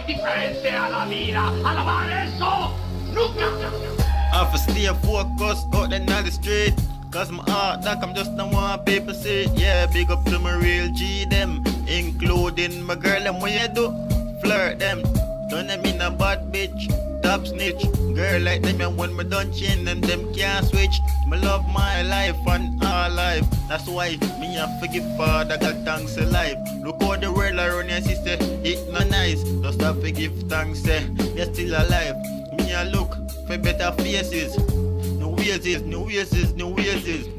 differente alla vida, alla mano eso, nunca. I have to stay focused out there on the street. Cause my heart that I'm just not want people see it. Yeah, big up to my real G them, including my girl and what you do, flirt them. Don't let me a bad bitch, top snitch. Girl like them and when me done chin and them can't switch. Me love my life and all life. That's why me have to give Father God thanks to life. Look how the world around you, sister, it not nice. Just have to give thanks, you're still alive. Me a look for better faces. No ways, no ways, no ways.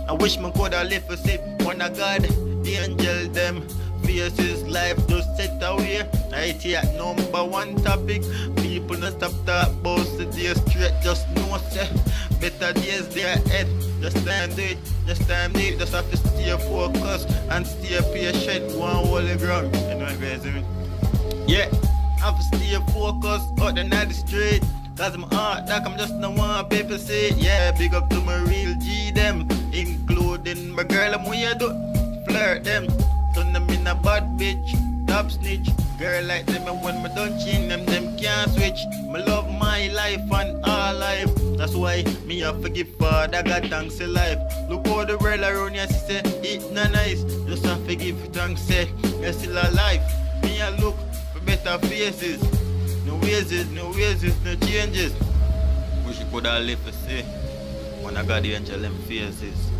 I wish me coulda live for sit on a God, the angel them. Faces life just set away. I take #1 topic. People not stop talk about the day straight. Just know say better days they ahead. Just time do it, just time do it. Just have to stay focused and stay patient. One holy ground. You know what I'm saying? Yeah, I have to stay focused out there on the street. Cause my heart like I'm just no one people say it. Yeah, big up to my real G them, including my girl and what you do, flirt them. Turn them in a bad bitch, top snitch. Girl like them and when me done chin them can't switch. Me love my life and all life. That's why me have to give Father God thanks to life. Look how the world around you, say it not nice. Just have to give thanks, say you're still alive. Me a look for better faces. No ways, no changes. Wish you could have lived to see when I got the angel them faces.